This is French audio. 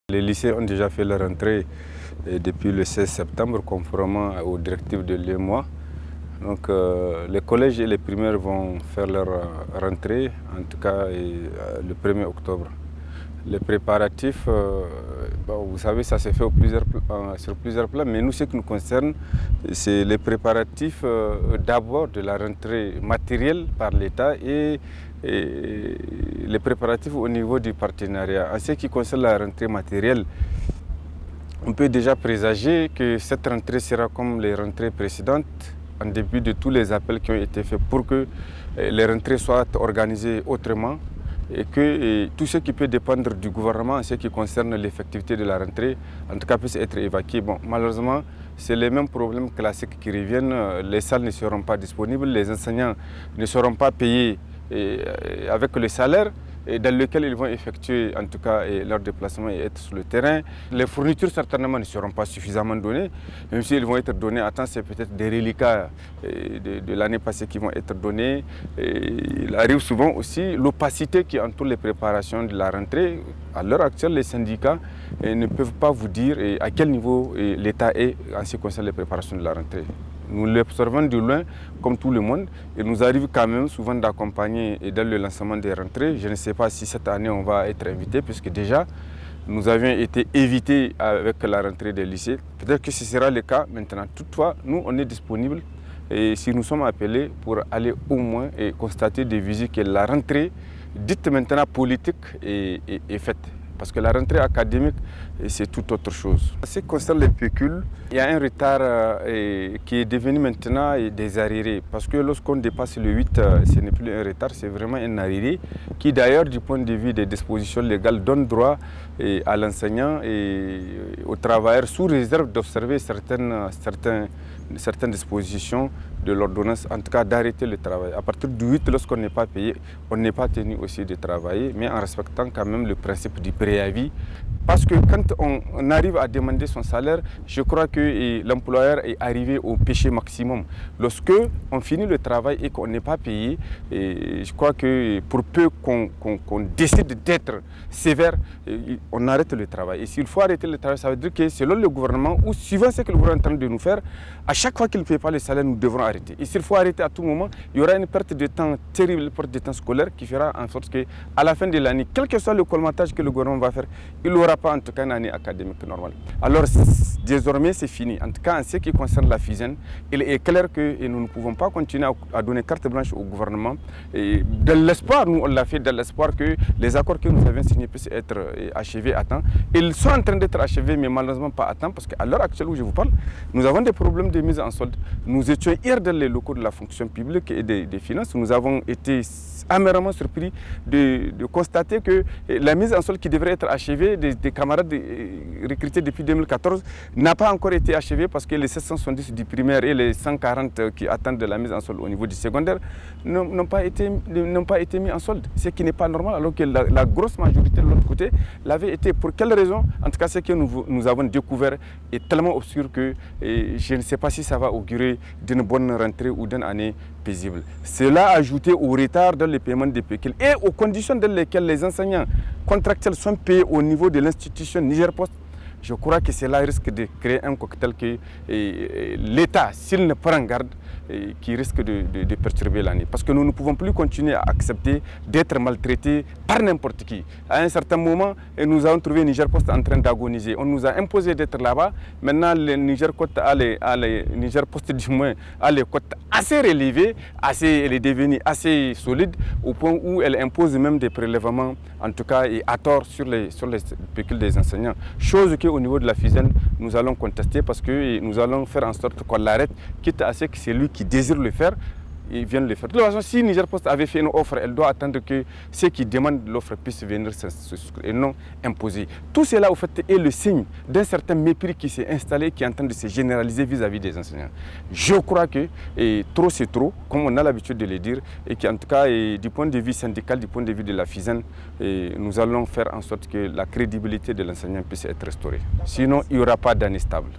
Les lycées ont déjà fait leur rentrée depuis le 16 septembre, conformément aux directives de l'EMOA. Donc les collèges et les primaires vont faire leur rentrée, en tout cas le 1er octobre. Les préparatifs, vous savez, ça s'est fait sur plusieurs plans, mais nous, ce qui nous concerne, c'est les préparatifs d'abord de la rentrée matérielle par l'État et les préparatifs au niveau du partenariat. En ce qui concerne la rentrée matérielle, on peut déjà présager que cette rentrée sera comme les rentrées précédentes, en dépit de tous les appels qui ont été faits pour que les rentrées soient organisées autrement et que tout ce qui peut dépendre du gouvernement en ce qui concerne l'effectivité de la rentrée, en tout cas, puisse être évacué. Bon, malheureusement, c'est les mêmes problèmes classiques qui reviennent. Les salles ne seront pas disponibles, les enseignants ne seront pas payés avec le salaire dans lequel ils vont effectuer en tout cas leur déplacement et être sur le terrain. Les fournitures certainement ne seront pas suffisamment données, même si elles vont être données à temps, c'est peut-être des reliquats de l'année passée qui vont être donnés. Il arrive souvent aussi l'opacité qui entoure les préparations de la rentrée. À l'heure actuelle, les syndicats ne peuvent pas vous dire à quel niveau l'État est en ce qui concerne les préparations de la rentrée. Nous l'observons de loin, comme tout le monde. Il nous arrive quand même souvent d'accompagner dans le lancement des rentrées. Je ne sais pas si cette année on va être invité, puisque déjà nous avions été évités avec la rentrée des lycées. Peut-être que ce sera le cas maintenant. Toutefois, nous, on est disponibles et si nous sommes appelés pour aller au moins et constater des visites que la rentrée, dite maintenant politique, est faite. Parce que la rentrée académique, c'est tout autre chose. En ce qui concerne les pécules, il y a un retard qui est devenu maintenant des arriérés. Parce que lorsqu'on dépasse le 8, ce n'est plus un retard, c'est vraiment un arriéré qui d'ailleurs, du point de vue des dispositions légales, donne droit à l'enseignant et aux travailleurs sous réserve d'observer certaines dispositions de l'ordonnance, en tout cas d'arrêter le travail. À partir du 8, lorsqu'on n'est pas payé, on n'est pas tenu aussi de travailler, mais en respectant quand même le principe du préavis. Parce que quand on arrive à demander son salaire, je crois que l'employeur est arrivé au péché maximum. Lorsque on finit le travail et qu'on n'est pas payé, je crois que pour peu qu'on décide d'être sévère, on arrête le travail. Et s'il faut arrêter le travail, ça veut dire que selon le gouvernement, ou suivant ce que le gouvernement est en train de nous faire, à chaque fois qu'il ne paye pas le salaire, nous devrons arrêter. Et s'il faut arrêter à tout moment, il y aura une perte de temps terrible, une perte de temps scolaire qui fera en sorte qu'à la fin de l'année, quel que soit le colmatage que le gouvernement va faire, il n'aura pas en tout cas une année académique normale. Alors désormais c'est fini. En tout cas en ce qui concerne la FISEN, il est clair que nous ne pouvons pas continuer à donner carte blanche au gouvernement. Et de l'espoir, nous on l'a fait dans l'espoir que les accords que nous avions signés puissent être achevés à temps. Ils sont en train d'être achevés mais malheureusement pas à temps parce qu'à l'heure actuelle où je vous parle, nous avons des problèmes de mise en solde. Nous étions hier dans les locaux de la fonction publique et des finances. Nous avons été amèrement surpris de constater que la mise en solde qui devrait être achevée des camarades recrutés depuis 2014 n'a pas encore été achevée parce que les 770 du primaire et les 140 qui attendent de la mise en solde au niveau du secondaire n'ont pas été mis en solde, ce qui n'est pas normal alors que la grosse majorité de l'autre côté l'avait été. Pour quelle raison? En tout cas, ce que nous avons découvert est tellement obscur que je ne sais pas si ça va augurer d'une bonne rentrée ou d'une année paisible. Cela ajouté au retard dans le paiement des pécules et aux conditions dans lesquelles les enseignants contractuels sont payés au niveau de l'institution Niger Post, je crois que cela risque de créer un cocktail que l'État, s'il ne prend garde, qui risque de perturber l'année. Parce que nous ne pouvons plus continuer à accepter d'être maltraités par n'importe qui. À un certain moment, nous avons trouvé Niger Post en train d'agoniser. On nous a imposé d'être là-bas. Maintenant, le Niger Post a les cotes assez relevées, elle est devenue assez solide au point où elle impose même des prélèvements, en tout cas et à tort sur les pécules des enseignants. Chose qu'au niveau de la FISEN, nous allons contester parce que nous allons faire en sorte qu'on l'arrête, quitte à ce que c'est lui qui désire le faire, ils viennent le faire. De toute façon, si Niger Post avait fait une offre, elle doit attendre que ceux qui demandent l'offre puissent venir et non imposer. Tout cela, au fait, est le signe d'un certain mépris qui s'est installé, qui est en train de se généraliser vis-à-vis des enseignants. Je crois que trop c'est trop, comme on a l'habitude de le dire, et qu'en tout cas, du point de vue syndical, du point de vue de la FISEN, nous allons faire en sorte que la crédibilité de l'enseignant puisse être restaurée. Sinon, il n'y aura pas d'année stable.